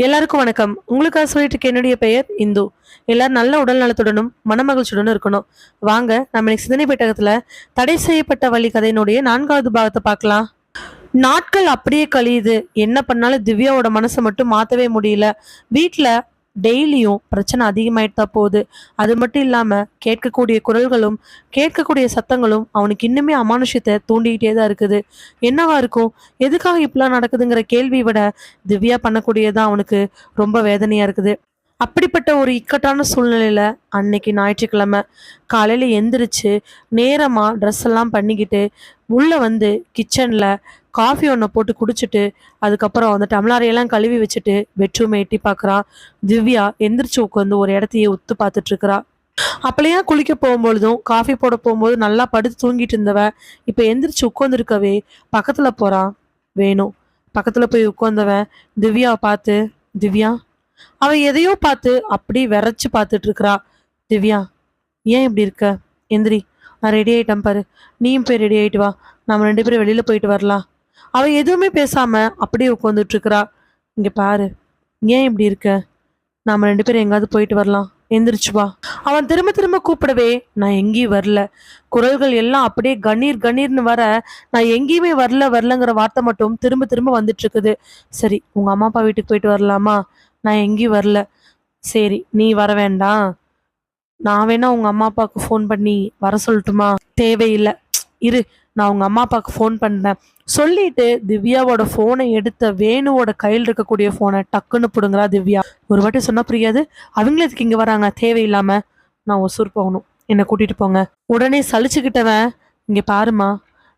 எல்லாருக்கும் வணக்கம். உங்களுக்காக சொல்லிட்டு இருக்க என்னுடைய பெயர் இந்து. எல்லாரும் நல்ல உடல் நலத்துடனும் மனமகிழ்ச்சியுடனும் இருக்கணும். வாங்க நம்ம இன்னைக்கு சிந்தனை பெட்டகத்துல தடை செய்யப்பட்ட வழி கதையினுடைய 4வது பாகத்தை பார்க்கலாம். நாட்கள் அப்படியே கழியுது. என்ன பண்ணாலும் திவ்யாவோட மனசை மட்டும் மாத்தவே முடியல. வீட்ல டெய்லியும் பிரச்சனை அதிகமாயிட்டு தான் போகுது. அது மட்டும் இல்லாம கேட்கக்கூடிய குரல்களும் கேட்கக்கூடிய சத்தங்களும் அவனுக்கு இன்னுமே அமானுஷ்யத்தை தூண்டிக்கிட்டே தான் இருக்குது. என்னவா இருக்கும், எதுக்காக இப்படிலாம் நடக்குதுங்கிற கேள்வியை விட திவ்யா பண்ணக்கூடியதான் அவனுக்கு ரொம்ப வேதனையா இருக்குது. அப்படிப்பட்ட ஒரு இக்கட்டான சூழ்நிலையில அன்னைக்கு ஞாயிற்றுக்கிழமை காலையில எந்திரிச்சு நேரமா ட்ரெஸ் எல்லாம் பண்ணிக்கிட்டு உள்ள வந்து கிச்சன்ல காஃபி ஒன்றை போட்டு குடிச்சிட்டு அதுக்கப்புறம் அந்த டம்ளாரையெல்லாம் கழுவி வச்சுட்டு பெட்ரூமை எட்டி பார்க்குறா. திவ்யா எந்திரிச்சு உட்காந்து ஒரு இடத்தையே உத்து பார்த்துட்டு இருக்கிறா. அப்பளையா குளிக்க போகும்பொழுதும் காஃபி போட போகும்போது நல்லா படுத்து தூங்கிட்டு இருந்தவ இப்போ எந்திரிச்சு உட்காந்துருக்கவே பக்கத்துல போறான் வேணும். பக்கத்துல போய் உட்காந்தவன் திவ்யாவை பார்த்து, திவ்யா, அவ எதையோ பார்த்து அப்படி விரைச்சு பார்த்துட்டு இருக்கிறா. திவ்யா, ஏன் இப்படி இருக்க? எந்திரி, நான் ரெடி ஆயிட்டேன் பாரு, நீயும் போய் ரெடி ஆயிட்டு வா, நம்ம 2 பேரும் வெளியில போயிட்டு வரலாம். அவ எதுவுமே பேசாம அப்படியே உட்காந்துட்டு இருக்கிறா. இங்க பாரு, ஏன் இப்படி இருக்க? நாம 2 பேரும் எங்காவது போயிட்டு வரலாம், எந்திரிச்சு வா. அவன் திரும்ப திரும்ப கூப்பிடவே நான் எங்கேயும் வரல. குரல்கள் எல்லாம் அப்படியே கணீர் கணீர்னு வர நான் எங்கேயுமே வரலங்கிற வார்த்தை மட்டும் திரும்ப திரும்ப வந்துட்டு இருக்குது. சரி, உங்க அம்மா அப்பா வீட்டுக்கு போயிட்டு வரலாமா? நான் எங்கேயும் வரல. சரி, நீ வர வேண்டாம், நான் வேணா உங்க அம்மா அப்பாவுக்கு ஃபோன் பண்ணி வர சொல்லட்டுமா? தேவையில்லை, இரு, நான் உங்க அம்மா அப்பாவுக்கு ஃபோன் பண்ணேன் சொல்லிட்டு திவ்யாவோட ஃபோனை எடுத்த வேணுவோட கையில் இருக்கக்கூடிய ஃபோனை டக்குன்னு பிடுங்குறா திவ்யா. ஒரு வாட்டி சொன்னா புரியாது, அவங்களே இதுக்கு இங்க வராங்க தேவையில்லாம. நான் ஒசூர் போகணும், என்னை கூட்டிட்டு போங்க. உடனே சலிச்சுக்கிட்டவன், இங்க பாருமா,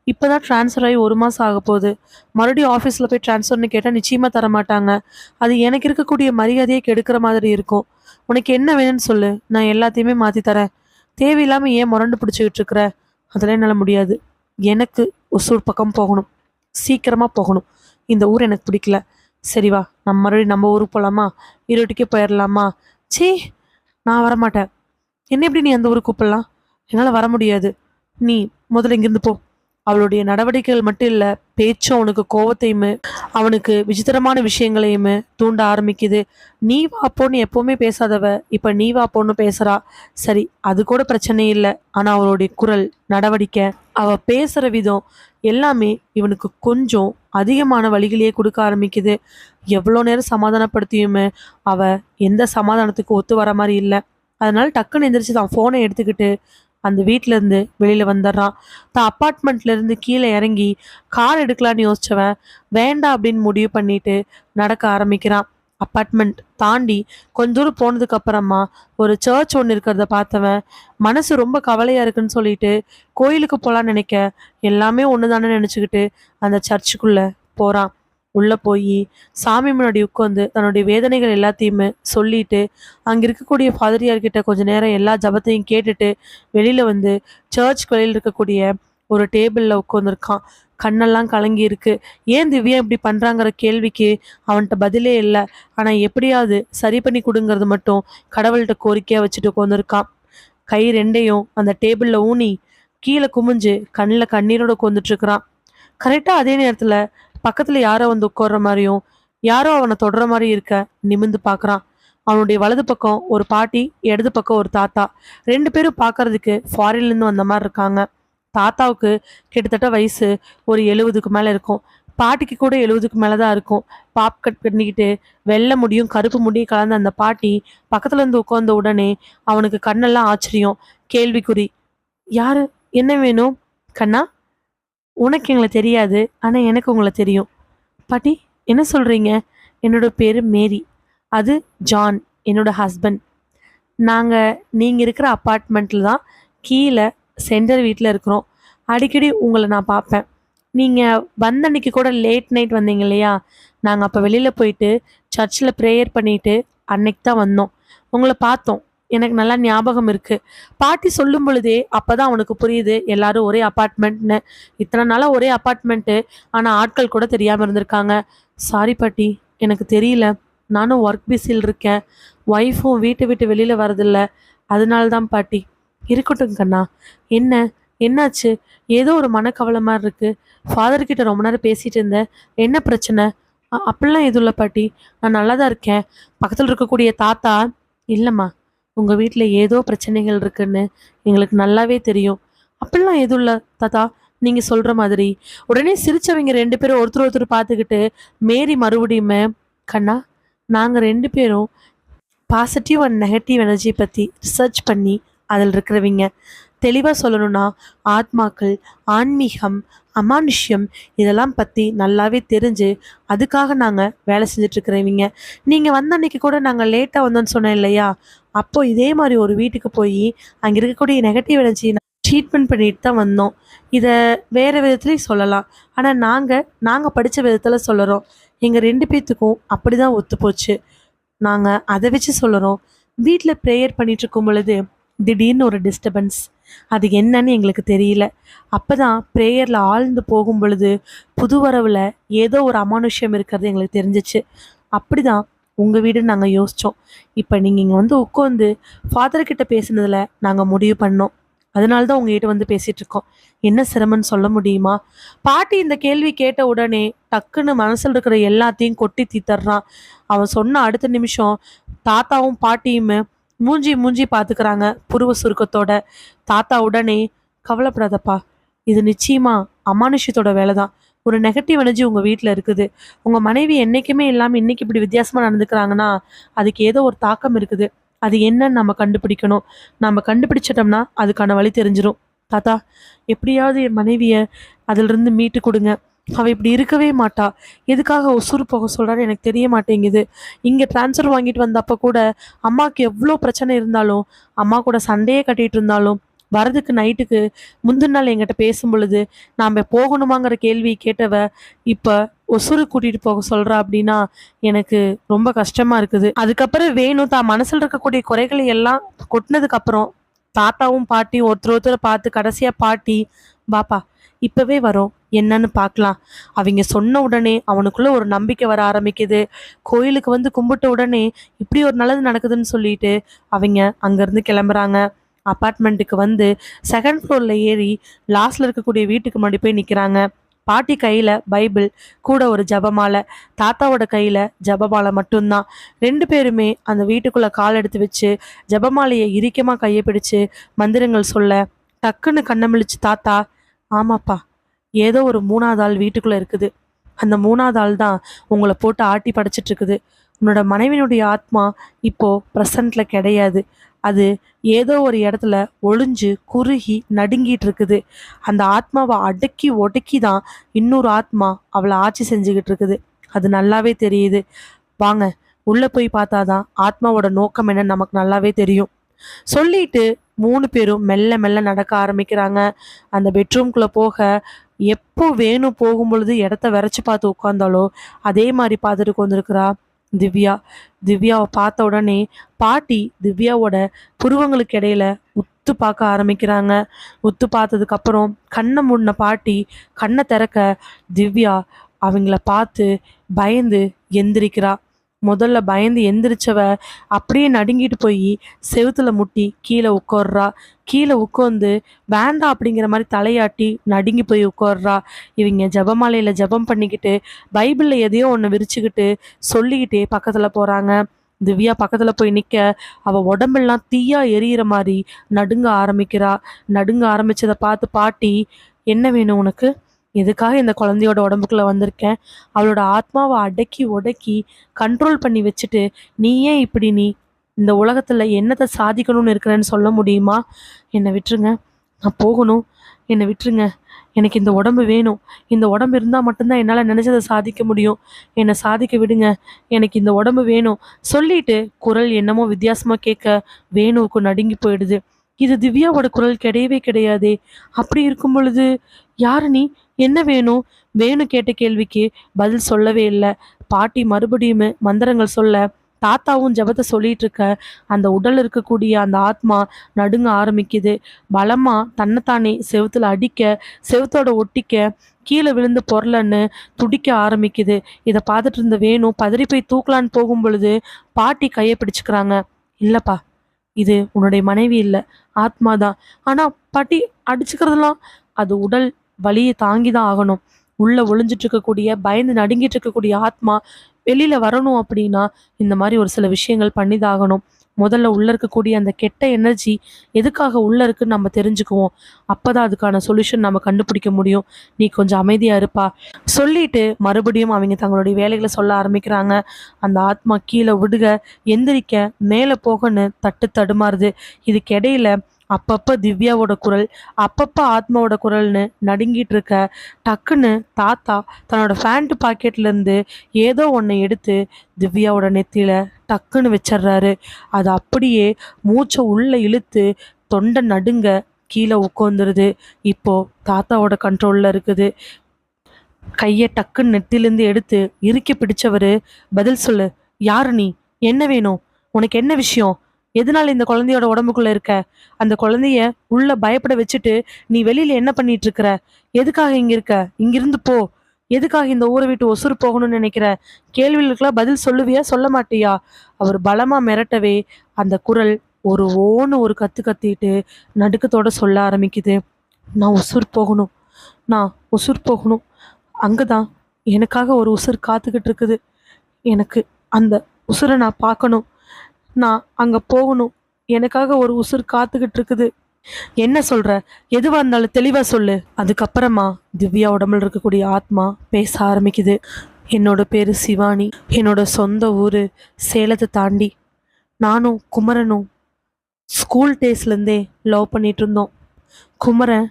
இப்பதான் டிரான்ஸ்ஃபர் ஆகி 1 மாசம் ஆக போகுது. மறுபடியும் ஆஃபீஸில் போய் டிரான்ஸ்ஃபர்னு கேட்டால் நிச்சயமா தர மாட்டாங்க. அது எனக்கு இருக்கக்கூடிய மரியாதையை கெடுக்கிற மாதிரி இருக்கும். உனக்கு என்ன வேணும்னு சொல்லு, நான் எல்லாத்தையுமே மாற்றி தரேன். தேவையில்லாமல் ஏன் முரண்டு பிடிச்சிக்கிட்டு இருக்கிற? அதெல்லாம் என்னால் முடியாது. எனக்கு ஒசூர் பக்கம் போகணும், சீக்கிரமாக போகணும். இந்த ஊர் எனக்கு பிடிக்கல. சரி வா, நம்ம மறுபடியும் நம்ம ஊருக்கு போகலாமா? இருட்டுக்கே போயிடலாமா? சீ, நான் வரமாட்டேன். என்ன எப்படி நீ அந்த ஊருக்கு கூப்பிடலாம்? என்னால் வர முடியாது. நீ முதல்ல இங்கிருந்து போ. அவளுடைய நடவடிக்கைகள் மட்டும் இல்ல, பேச்சும் அவனுக்கு கோவத்தையுமே அவனுக்கு விசித்திரமான விஷயங்களையுமே தூண்ட ஆரம்பிக்குது. நீ வாப்போன்னு எப்பவுமே பேசாதவ இப்ப நீ வாப்போன்னு பேசுறா. சரி, அது கூட பிரச்சனை இல்லை. ஆனா அவளுடைய குரல், நடவடிக்கை, அவ பேசுற விதம் எல்லாமே இவனுக்கு கொஞ்சம் அதிகமான வழிகளையே கொடுக்க ஆரம்பிக்குது. எவ்வளோ நேரம் சமாதானப்படுத்தியுமே அவ எந்த சமாதானத்துக்கு ஒத்து வர மாதிரி இல்லை. அதனால டக்குன்னு எந்திரிச்சு தான் ஃபோனை எடுத்துக்கிட்டு அந்த வீட்ல இருந்து வெளியில வந்துடுறான். தான் அப்பார்ட்மெண்ட்ல இருந்து கீழே இறங்கி கார் எடுக்கலான்னு யோசிச்சவன் வேண்டாம் அப்படின்னு முடிவு பண்ணிட்டு நடக்க ஆரம்பிக்கிறான். அப்பார்ட்மெண்ட் தாண்டி கொஞ்ச தூரம் போனதுக்கு அப்புறமா ஒரு சர்ச் ஒன்று இருக்கிறத பார்த்தவன் மனசு ரொம்ப கவலையா இருக்குன்னு சொல்லிட்டு கோயிலுக்கு போலான்னு நினைக்க எல்லாமே ஒண்ணுதானே நினைச்சுக்கிட்டு அந்த சர்ச்சுக்குள்ள போறான். உள்ள போய் சாமி முன்னாடி உட்காந்து தன்னுடைய வேதனைகள் எல்லாத்தையுமே சொல்லிட்டு அங்க இருக்கக்கூடிய ஃபாதரியார் கிட்ட கொஞ்ச நேரம் எல்லா ஜபத்தையும் கேட்டுட்டு வெளியில வந்து சர்ச்சுக்கு வெளியில் இருக்கக்கூடிய ஒரு டேபிள்ல உட்காந்துருக்கான். கண்ணெல்லாம் கலங்கி இருக்கு. ஏன் திவ்யா இப்படி பண்றாங்கிற கேள்விக்கு அவன்கிட்ட பதிலே இல்லை. ஆனா எப்படியாவது சரி பண்ணி கொடுங்கிறது மட்டும் கடவுள்கிட்ட கோரிக்கையா வச்சுட்டு உட்காந்துருக்கான். கை ரெண்டையும் அந்த டேபிள்ல ஊனி கீழே குமிஞ்சு கண்ணில் கண்ணீரோட உட்காந்துட்டு இருக்கிறான். கரெக்டா அதே நேரத்துல பக்கத்துல யாரோ வந்து உட்கார்ற மாதிரியும் யாரோ அவனை தொடுற மாதிரி இருக்க நிமிந்து பார்க்கறான். அவனுடைய வலது பக்கம் ஒரு பாட்டி, இடது பக்கம் ஒரு தாத்தா. 2 பேரும் பார்க்கறதுக்கு ஃபாரின்ல இருந்து வந்த மாதிரி இருக்காங்க. தாத்தாவுக்கு கிட்டத்தட்ட வயசு ஒரு 70க்கு மேல இருக்கும். பாட்டிக்கு கூட 70க்கு மேலதான் இருக்கும். பாப் கட் பண்ணிக்கிட்டு வெள்ளை முடியும் கருப்பு முடியும் கலந்த அந்த பாட்டி பக்கத்துல இருந்து உட்கார்ந்த உடனே அவனுக்கு கண்ணெல்லாம் ஆச்சரியம், கேள்விக்குறி. யாரு, என்ன வேணும்? கண்ணா, உனக்கு எங்களை தெரியாது, ஆனா எனக்கு உங்களை தெரியும். பாட்டி, என்ன சொல்றீங்க? என்னோட பேரு மேரி, அது ஜான், என்னோட ஹஸ்பண்ட். நீங்க இருக்கிற அப்பார்ட்மெண்ட்ல தான் கீழே சென்டர் வீட்டில் இருக்கிறோம். அடிக்கடி உங்களை நான் பார்ப்பேன். நீங்க வந்த அன்னைக்கு கூட லேட் நைட் வந்தீங்க இல்லையா? நாங்கள் அப்போ வெளியில போயிட்டு சர்ச்சில் ப்ரேயர் பண்ணிட்டு அன்னைக்கு தான் வந்தோம். உங்களை பார்த்தோம், எனக்கு நல்லா ஞாபகம் இருக்கு. பாட்டி சொல்லும் பொழுதே அப்பதான் அவனுக்கு புரியுது எல்லாரும் ஒரே அப்பார்ட்மெண்ட்னு. இத்தனை நாளா ஒரே அப்பார்ட்மெண்ட்டு, ஆனா ஆட்கள் கூட தெரியாம இருந்திருக்காங்க. சாரி பாட்டி, எனக்கு தெரியல. நானும் ஒர்க் பிஸியில் இருக்கேன். ஒய்ஃபும் வீட்டை விட்டு வெளியில வரதில்ல, அதனால தான் பாட்டி. இருக்கட்டும் கண்ணா. என்ன, என்னாச்சு? ஏதோ ஒரு மனக்கவலை மாதிரி இருக்கு. ஃபாதர் கிட்ட ரொம்ப நேரம் பேசிட்டு இருந்தேன். என்ன பிரச்சனை? அப்படிலாம் எதுவும் இல்லை பாட்டி, நான் நல்லா தான் இருக்கேன். பக்கத்தில் இருக்கக்கூடிய தாத்தா, இல்லைம்மா, உங்கள் வீட்டில் ஏதோ பிரச்சனைகள் இருக்குன்னு எங்களுக்கு நல்லாவே தெரியும். அப்படிலாம் எதுவும் இல்லை தாத்தா, நீங்கள் சொல்கிற மாதிரி. உடனே சிரிச்சவங்க ரெண்டு பேரும் ஒருத்தர் ஒருத்தர் பார்த்துக்கிட்டு மேரி மறுபடியுமே, கண்ணா, நாங்கள் ரெண்டு பேரும் பாசிட்டிவ் அண்ட் நெகட்டிவ் எனர்ஜி பற்றி ரிசர்ச் பண்ணி அதில் இருக்கிறவங்க. தெளிவாக சொல்லணும்னா ஆத்மாக்கள், ஆன்மீகம், அமானுஷ்யம் இதெல்லாம் பற்றி நல்லாவே தெரிஞ்சு அதுக்காக நாங்கள் வேலை செஞ்சிட்ருக்கிறவங்க. நீங்கள் வந்த அன்னைக்கு கூட நாங்கள் லேட்டாக வந்தோன்னு சொன்னேன் இல்லையா, அப்போது இதே மாதிரி ஒரு வீட்டுக்கு போய் அங்கே இருக்கக்கூடிய நெகட்டிவ் எனர்ஜி ட்ரீட்மெண்ட் பண்ணிட்டு தான் வந்தோம். இதை வேறு விதத்துலேயும் சொல்லலாம். ஆனால் நாங்கள் படித்த விதத்தில் சொல்லுறோம். எங்கள் ரெண்டு பேர்த்துக்கும் அப்படி தான் ஒத்துப்போச்சு. நாங்கள் அதை வச்சு சொல்லுறோம். வீட்டில் ப்ரேயர் பண்ணிட்டு இருக்கும் பொழுது திடீர்னு ஒரு டிஸ்டர்பன்ஸ். அது என்னன்னு எங்களுக்கு தெரியல. அப்போ தான் ப்ரேயரில் ஆழ்ந்து போகும் பொழுது புது வரவில் ஏதோ ஒரு அமானுஷ்யம் இருக்கிறது எங்களுக்கு தெரிஞ்சிச்சு. அப்படி தான் உங்கள் வீடுன்னு நாங்கள் யோசித்தோம். இப்போ நீங்கள் இங்கே வந்து உட்காந்து ஃபாதர்கிட்ட பேசுனதில் நாங்கள் முடிவு பண்ணோம். அதனால தான் உங்ககிட்ட வந்து பேசிகிட்டு இருக்கோம். என்ன சிரமம்னு சொல்ல முடியுமா? பாட்டி இந்த கேள்வி கேட்ட உடனே டக்குன்னு மனசில் இருக்கிற எல்லாத்தையும் கொட்டி தீத்தர்றான். அவன் சொன்ன அடுத்த நிமிஷம் தாத்தாவும் பாட்டியுமே மூஞ்சி மூஞ்சி பார்த்துக்கிறாங்க புருவ சுருக்கத்தோட. தாத்தா உடனே, கவலைப்படாதப்பா, இது நிச்சயமா அமானுஷ்யத்தோட வேலை தான். ஒரு நெகட்டிவ் எனர்ஜி உங்கள் வீட்டில் இருக்குது. உங்கள் மனைவி என்றைக்குமே இல்லாமல் இன்னைக்கு இப்படி வித்தியாசமாக நடந்துக்கிறாங்கன்னா அதுக்கு ஏதோ ஒரு தாக்கம் இருக்குது. அது என்னன்னு நம்ம கண்டுபிடிக்கணும். நம்ம கண்டுபிடிச்சிட்டோம்னா அதுக்கான வழி தெரிஞ்சிடும். தாத்தா, எப்படியாவது என் மனைவியை அதிலிருந்து மீட்டு கொடுங்க. அவள் இப்படி இருக்கவே மாட்டா. எதுக்காக ஒசூர் போக சொல்கிறான்னு எனக்கு தெரிய மாட்டேங்குது. இங்கே ட்ரான்ஸ்ஃபர் வாங்கிட்டு வந்தப்போ கூட அம்மாவுக்கு எவ்வளோ பிரச்சனை இருந்தாலும், அம்மா கூட சண்டையே கட்டிகிட்டு இருந்தாலும், வரதுக்கு நைட்டுக்கு முந்தின நாள் என்கிட்ட பேசும் பொழுது நாம் போகணுமாங்கிற கேள்வி கேட்டவ இப்போ ஒசூரு கூட்டிகிட்டு போக சொல்கிறா அப்படின்னா எனக்கு ரொம்ப கஷ்டமாக இருக்குது. அதுக்கப்புறம் வேணும் தான் மனசில் இருக்கக்கூடிய குறைகளை எல்லாம் கொட்டினதுக்கப்புறம் தாத்தாவும் பாட்டியும் ஒருத்தர் ஒருத்தர் பார்த்து கடைசியாக பாட்டி, பாப்பா இப்போவே வரோம், என்னன்னு பார்க்கலாம். அவங்க சொன்ன உடனே அவனுக்குள்ள ஒரு நம்பிக்கை வர ஆரம்பிக்குது. கோயிலுக்கு வந்து கும்பிட்ட உடனே இப்படி ஒரு நல்லது நடக்குதுன்னு சொல்லிட்டு அவங்க அங்கேருந்து கிளம்புறாங்க. அப்பார்ட்மெண்ட்டுக்கு வந்து செகண்ட் ஃப்ளோரில் ஏறி லாஸ்டில் இருக்கக்கூடிய வீட்டுக்கு முன்னாடி போய் நிற்கிறாங்க. பாட்டி கையில் பைபிள், கூட ஒரு ஜபமாலை, தாத்தாவோட கையில் ஜபமாலை மட்டும்தான். ரெண்டு பேருமே அந்த வீட்டுக்குள்ளே கால் எடுத்து வச்சு ஜபமாலையை இறுக்கமாக கையை பிடிச்சு மந்திரங்கள் சொல்ல டக்குன்னு கண்ணமிழிச்சு தாத்தா, ஆமாப்பா, ஏதோ ஒரு மூணாவது ஆள் வீட்டுக்குள்ளே இருக்குது. அந்த மூணாவது ஆள் தான் உங்களை போட்டு ஆட்டி படைச்சிட்டு இருக்குது. உன்னோட மனைவியினுடைய ஆத்மா இப்போது ப்ரெசண்ட்டில் கிடையாது. அது ஏதோ ஒரு இடத்துல ஒளிஞ்சு குறுகி நடுங்கிட்டு இருக்குது. அந்த ஆத்மாவை அடக்கி ஒடுக்கி தான் இன்னொரு ஆத்மா அவளை ஆட்சி செஞ்சுக்கிட்டு இருக்குது. அது நல்லாவே தெரியுது. வாங்க, உள்ளே போய் பார்த்தாதான் ஆத்மாவோட நோக்கம் என்னன்னு நமக்கு நல்லாவே தெரியும் சொல்லிட்டு மூணு பேரும் மெல்ல மெல்ல நடக்க ஆரம்பிக்கிறாங்க. அந்த பெட்ரூம்குள்ளே போக எப்போ வேணும் போகும் பொழுது இடத்த விரைச்சி பார்த்து உட்காந்தாலோ அதே மாதிரி பார்த்துட்டு கொண்டிருக்கிறா திவ்யா. திவ்யாவை பார்த்த உடனே பாட்டி திவ்யாவோட புருவங்களுக்கு இடையில உத்து பார்க்க ஆரம்பிக்கிறாங்க. உத்து பார்த்ததுக்கப்புறம் கண்ணை மூடின பாட்டி கண்ணை திறக்க திவ்யா அவங்கள பார்த்து பயந்து எந்திரிக்கிறா. முதல்ல பயந்து எந்திரிச்சவ அப்படியே நடுங்கிட்டு போய் செவுத்துல முட்டி கீழே உட்கார்றா. கீழே உட்காந்து வேண்டாம் அப்படிங்கிற மாதிரி தலையாட்டி நடுங்கி போய் உட்கார்றா. இவங்க ஜபமாலையில் ஜபம் பண்ணிக்கிட்டு பைபிளில் எதையோ ஒன்று விரிச்சுக்கிட்டு சொல்லிக்கிட்டே பக்கத்தில் போகிறாங்க. திவ்யா பக்கத்தில் போய் நிற்க அவள் உடம்பெல்லாம் தீயா எரியிற மாதிரி நடுங்க ஆரம்பிக்கிறா. நடுங்க ஆரம்பிச்சதை பார்த்து பாட்டி, என்ன வேணும் உனக்கு? எதுக்காக இந்த குழந்தையோட உடம்புக்குள்ளே வந்திருக்கேன்? அவளோட ஆத்மாவை அடக்கி ஒடக்கி கண்ட்ரோல் பண்ணி வச்சுட்டு நீ ஏன் இப்படி இந்த உலகத்தில் என்னத்தை சாதிக்கணும்னு இருக்கிறேன்னு சொல்ல முடியுமா? என்னை விட்டுருங்க, நான் போகணும், என்னை விட்டுருங்க, எனக்கு இந்த உடம்பு வேணும். இந்த உடம்பு இருந்தால் மட்டும்தான் என்னால் நினச்சதை சாதிக்க முடியும். என்னை சாதிக்க விடுங்க, எனக்கு இந்த உடம்பு வேணும் சொல்லிட்டு குரல் என்னமோ வித்தியாசமாக கேட்க வேணுவுக்கு நடுங்கி போயிடுது. இது திவ்யாவோட குரல் கிடையவே கிடையாதே. அப்படி இருக்கும் பொழுது யாரு நீ? என்ன வேணும்? வேணு கேட்ட கேள்விக்கு பதில் சொல்லவே இல்லை. பாட்டி மறுபடியும் மந்திரங்கள் சொல்ல தாத்தாவும் ஜபத்தை சொல்லிட்டு இருக்க அந்த உடல் இருக்கக்கூடிய அந்த ஆத்மா நடுங்க ஆரம்பிக்குது. பலமா தன்னைத்தானே செவுத்துல அடிக்க, செவுத்தோட ஒட்டிக்க, கீழே விழுந்து பொருளன்னு துடிக்க ஆரம்பிக்குது. இதை பார்த்துட்டு இருந்த வேணு பதறி போய் தூக்கலான்னு போகும் பொழுது பாட்டி கையை பிடிச்சுக்கிறாங்க. இல்லப்பா, இது உன்னுடைய மனைவி இல்லை, ஆத்மா தான். ஆனா பாட்டி, அடிச்சுக்கிறதுலாம் அது உடல் வலியை தாங்கி தான் ஆகணும். உள்ள ஒளிஞ்சிட்டு இருக்கக்கூடிய பயந்து நடுங்கிட்டு இருக்கக்கூடிய ஆத்மா வெளியில வரணும் அப்படின்னா இந்த மாதிரி ஒரு சில விஷயங்கள் பண்ணிதாகணும். முதல்ல உள்ள இருக்கக்கூடிய அந்த கெட்ட எனர்ஜி எதுக்காக உள்ள இருக்குன்னு நம்ம தெரிஞ்சுக்குவோம். அப்பதான் அதுக்கான சொல்யூஷன் நம்ம கண்டுபிடிக்க முடியும். நீ கொஞ்சம் அமைதியா இருப்பா சொல்லிட்டு மறுபடியும் அவங்க தங்களுடைய வேலைகளை சொல்ல ஆரம்பிக்கிறாங்க. அந்த ஆத்மா கீழே விடுக, எந்திரிக்க, மேலே போகன்னு தட்டு தடுமாறுது. இதுக்கு இடையில அப்பப்ப திவ்யாவோட குரல், அப்பப்ப ஆத்மாவோட குரல்னு நடுங்கிட்டு இருக்க, டக்குன்னு தாத்தா தன்னோட பேண்ட் பாக்கெட்ல இருந்து ஏதோ ஒன்றை எடுத்து திவ்யாவோட நெத்தியில டக்குன்னு வச்சிடுறாரு. அது அப்படியே மூச்சை உள்ள இழுத்து தொண்டை நடுங்க கீழே உட்காந்துருது. இப்போ தாத்தாவோட கண்ட்ரோல்ல இருக்குது. கையை டக்குன்னு நெத்திலேருந்து எடுத்து இறுக்கி பிடிச்சவரு, பதில் சொல்லு, யாரு நீ, என்ன வேணும், உனக்கு என்ன விஷயம், எதனால இந்த குழந்தையோட உடம்புக்குள்ள இருக்க, அந்த குழந்தைய உள்ள பயப்பட வச்சுட்டு நீ வெளியில என்ன பண்ணிட்டு இருக்கிற, எதுக்காக இங்க இருக்க, இங்கிருந்து போ, எதுக்காக இந்த ஊரை விட்டு ஒசுறு போகணும்னு நினைக்கிற, கேள்விகளுக்கெல்லாம் பதில் சொல்லுவியா சொல்ல மாட்டியா. அவர் பலமா மிரட்டவே அந்த குரல் ஒரு கத்து கத்திட்டு நடுக்கத்தோட சொல்ல ஆரம்பிக்குது. நான் ஒசூர் போகணும், நான் ஒசூர் போகணும், அங்கதான் எனக்காக ஒரு உசுர் காத்துக்கிட்டு இருக்குது, எனக்கு அந்த உசுரை நான் பார்க்கணும், நான் அங்க போகணும், எனக்காக ஒரு உசுர் காத்துக்கிட்டு இருக்குது. என்ன சொல்ற, எதுவா இருந்தாலும் தெளிவா சொல்லு. அதுக்கப்புறமா திவ்யா உடம்புல இருக்கக்கூடிய ஆத்மா பேச ஆரம்பிக்குது. என்னோட பேரு சிவானி, என்னோட சொந்த ஊரு சேலத்தை தாண்டி நானும் குமரனும் ஸ்கூல் டேஸ்லேருந்தே லவ் பண்ணிட்டு இருந்தோம். குமரன்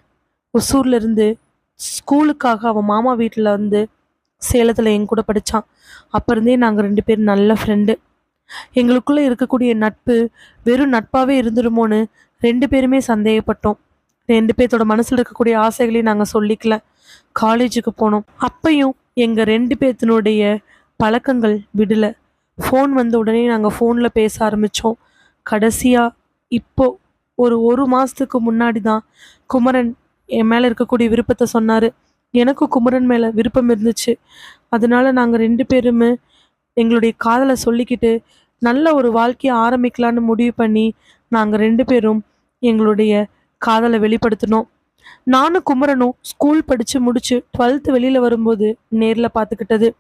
ஒசூர்ல இருந்து ஸ்கூலுக்காக அவன் மாமா வீட்டில் வந்து சேலத்தில் என் கூட படித்தான். அப்போ இருந்தே நாங்கள் 2 பேரும் நல்ல ஃப்ரெண்டு. எங்களுக்குள்ளே இருக்கக்கூடிய நட்பு வெறும் நட்பாகவே இருந்துருமோன்னு 2 பேருமே சந்தேகப்பட்டோம். 2 பேர்த்தோட மனசில் இருக்கக்கூடிய ஆசைகளையும் நாங்கள் சொல்லிக்கல. காலேஜுக்கு போனோம். அப்பையும் எங்கள் 2 பேர்த்தினுடைய பழக்கங்கள் விடலை. ஃபோன் வந்த உடனே நாங்கள் ஃபோனில் பேச ஆரம்பித்தோம். கடைசியாக இப்போ ஒரு மாதத்துக்கு முன்னாடி தான் குமரன் என் மேலே இருக்கக்கூடிய விருப்பத்தை சொன்னார். எனக்கும் குமரன் மேலே விருப்பம் இருந்துச்சு. அதனால நாங்கள் 2 பேருமே எங்களுடைய காதலை சொல்லிக்கிட்டு நல்ல ஒரு வாழ்க்கையை ஆரம்பிக்கலான்னு முடிவு பண்ணி நாங்கள் 2 பேரும் எங்களுடைய காதலை வெளிப்படுத்தினோம். நானும் குமரனும் ஸ்கூல் படித்து முடிச்சு 12th வெளியில் வரும்போது நேரில் பார்த்துக்கிட்டது.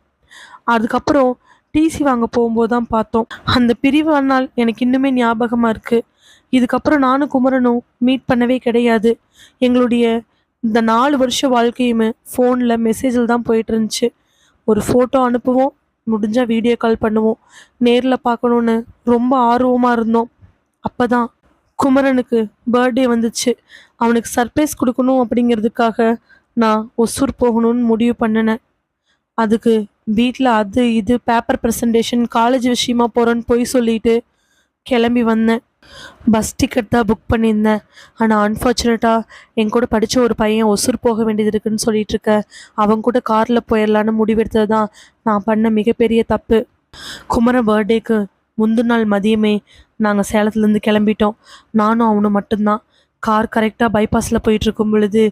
அதுக்கப்புறம் டிசி வாங்க போகும்போது தான் பார்த்தோம். அந்த பிரிவு நாள் எனக்கு இன்னுமே ஞாபகமாக இருக்குது. இதுக்கப்புறம் நானும் குமரனும் மீட் பண்ணவே கிடையாது. எங்களுடைய இந்த 4 வருஷ வாழ்க்கையுமே ஃபோனில் மெசேஜில் தான் போயிட்டு இருந்துச்சு. ஒரு ஃபோட்டோ அனுப்புவோம், முடிஞ்சால் வீடியோ கால் பண்ணுவோம், நேரில் பார்க்கணுன்னு ரொம்ப ஆர்வமாக இருந்தோம். அப்போ தான் குமரனுக்கு பர்த்டே வந்துச்சு. அவனுக்கு சர்ப்ரைஸ் கொடுக்கணும் அப்படிங்கிறதுக்காக நான் ஒசூர் போகணும்னு முடிவு பண்ணினேன். அதுக்கு வீட்டில் அது இது பேப்பர் ப்ரெசன்டேஷன் காலேஜ் விஷயமா போகிறேன்னு போய் சொல்லிட்டு கிளம்பி வந்தேன். பஸ் டிக்கெட் தான் புக் பண்ணியிருந்தேன். ஆனால் அன்ஃபார்ச்சுனேட்டாக என் கூட படித்த ஒரு பையன் ஒசூர் போக வேண்டியது இருக்குன்னு சொல்லிட்டு இருக்க, அவங்க கூட காரில் போயிடலான்னு முடிவெடுத்தது தான் நான் பண்ண மிகப்பெரிய தப்பு. குமரன் பர்த்டேக்கு முந்தின நாள் மதியமே நாங்கள் சேலத்துலேருந்து கிளம்பிட்டோம். நானும் அவனும் மட்டும்தான். கார் கரெக்டாக பைபாஸில் போயிட்டுருக்கும் பொழுது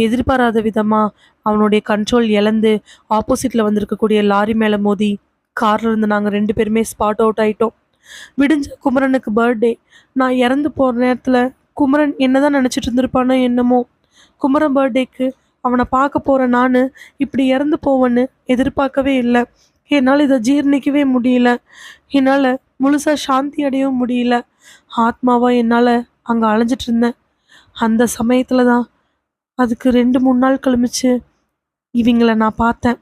எதிர்பாராத விதமாக அவனுடைய கண்ட்ரோல் இழந்து ஆப்போசிட்டில் வந்திருக்கக்கூடிய லாரி மேலே மோதி காரில் இருந்து நாங்கள் 2 பேருமே ஸ்பாட் அவுட் ஆகிட்டோம். விடிஞ்ச குமரனுக்கு பர்த்டே. நான் இறந்து போகிற நேரத்தில் குமரன் என்னதான் நினச்சிட்டு இருந்திருப்பானோ என்னமோ. குமரன் பர்த்டேக்கு அவனை பார்க்க போகிற நான் இப்படி இறந்து போவேன்னு எதிர்பார்க்கவே இல்லை. என்னால் இதை ஜீர்ணிக்கவே முடியல. என்னால் முழுசாக சாந்தி அடையவும் முடியல. ஆத்மாவாக என்னால் அங்கே அலைஞ்சிட்டு இருந்தேன். அந்த சமயத்தில் தான் அதுக்கு 2-3 நாள் கழிச்சு இவங்களை நான் பார்த்தேன்.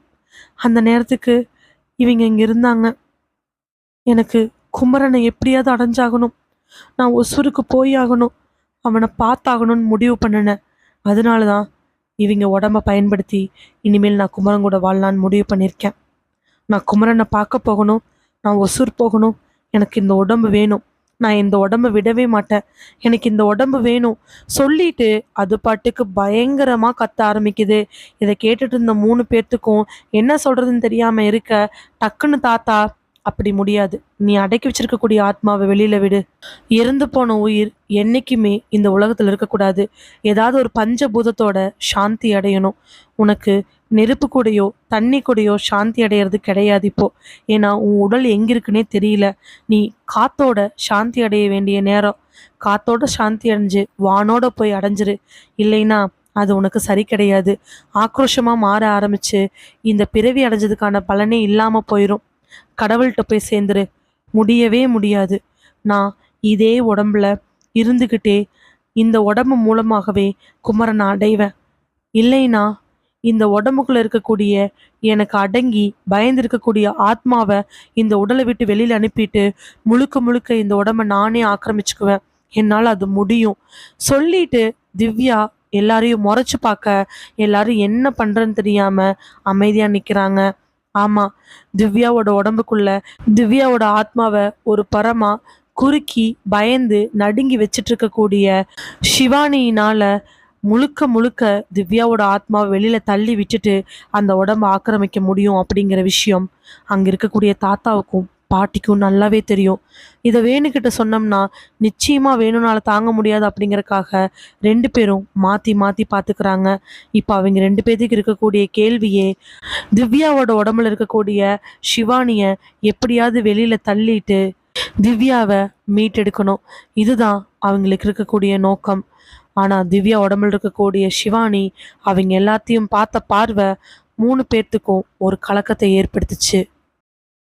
அந்த நேரத்துக்கு இவங்க இங்கே இருந்தாங்க. எனக்கு குமரனை எப்படியாவது அடைஞ்சாகணும், நான் ஒசூருக்கு போய் ஆகணும், அவனை பார்த்தாகணும்னு முடிவு பண்ணினேன். அதனால தான் இவங்க உடம்ப பயன்படுத்தி இனிமேல் நான் குமரன் கூட வாழலான்னு முடிவு பண்ணியிருக்கேன். நான் குமரனை பார்க்க போகணும், நான் ஒசூர் போகணும், எனக்கு இந்த உடம்பு வேணும், நான் இந்த உடம்பை விடவே மாட்டேன், எனக்கு இந்த உடம்பு வேணும் சொல்லிட்டு அது பாட்டுக்கு பயங்கரமாக கத்த ஆரம்பிக்குது. இதை கேட்டுட்டு இருந்த 3 பேர்த்துக்கும் என்ன சொல்கிறதுன்னு தெரியாமல் இருக்க, டக்குன்னு தாத்தா, அப்படி முடியாது, நீ அடக்கி வச்சிருக்கக்கூடிய ஆத்மாவை வெளியில விடு. இறந்து போன உயிர் என்னைக்குமே இந்த உலகத்தில் இருக்கக்கூடாது. ஏதாவது ஒரு பஞ்சபூதத்தோட சாந்தி அடையணும். உனக்கு நெருப்பு கூடயோ தண்ணி கூடயோ சாந்தி அடையிறது கிடையாது இப்போ. ஏன்னா உன் உடல் எங்கிருக்குன்னே தெரியல. நீ காத்தோட சாந்தி அடைய வேண்டிய நேரம். காத்தோட சாந்தி அடைஞ்சு வானோட போய் அடைஞ்சிரு. இல்லைன்னா அது உனக்கு சரி கிடையாது. ஆக்ரோஷமா மாற ஆரம்பிச்சு இந்த பிறவி அடைஞ்சதுக்கான பலனே இல்லாம போயிடும். கடவுள்கிட்ட போய் சேர்ந்துரு. முடியவே முடியாது. நான் இதே உடம்புல இருந்துக்கிட்டே இந்த உடம்பு மூலமாகவே குமரனை அடைவேன். இல்லைனா இந்த உடம்புக்குள்ள இருக்கக்கூடிய எனக்கு அடங்கி பயந்திருக்கக்கூடிய ஆத்மாவை இந்த உடலை விட்டு வெளியில அனுப்பிட்டு முழுக்க முழுக்க இந்த உடம்ப நானே ஆக்கிரமிச்சுக்குவேன். என்னால் அது முடியும் சொல்லிட்டு திவ்யா எல்லாரையும் முறைச்சு பார்க்க எல்லாரும் என்ன பண்றன்னு தெரியாம அமைதியா நிக்கிறாங்க. ஆமா, திவ்யாவோட உடம்புக்குள்ள திவ்யாவோட ஆத்மாவை ஒரு பரமா குறுக்கி பயந்து நடுங்கி வச்சிட்டு இருக்கக்கூடிய ஷிவானியினால முழுக்க முழுக்க திவ்யாவோட ஆத்மாவை வெளியில தள்ளி விட்டுட்டு அந்த உடம்ப ஆக்கிரமிக்க முடியும் அப்படிங்கிற விஷயம் அங்க இருக்கக்கூடிய தாத்தாவுக்கும் பாட்டிக்கும் நல்லாவே தெரியும். இதை வேணுகிட்ட சொன்னோம்னா நிச்சயமா வேணும்னால தாங்க முடியாது அப்படிங்கறக்காக ரெண்டு பேரும் மாத்தி மாத்தி பாத்துக்கிறாங்க. இப்ப அவங்க ரெண்டு பேத்துக்கு இருக்கக்கூடிய கேள்வியே திவ்யாவோட உடம்புல இருக்கக்கூடிய ஷிவானிய எப்படியாவது வெளியில தள்ளிட்டு திவ்யாவை மீட்டெடுக்கணும். இதுதான் அவங்களுக்கு இருக்கக்கூடிய நோக்கம். ஆனா திவ்யா உடம்புல இருக்கக்கூடிய ஷிவானி அவங்க எல்லாத்தையும் பார்த்த பார்வை 3 பேர்த்துக்கும் ஒரு கலக்கத்தை ஏற்படுத்துச்சு.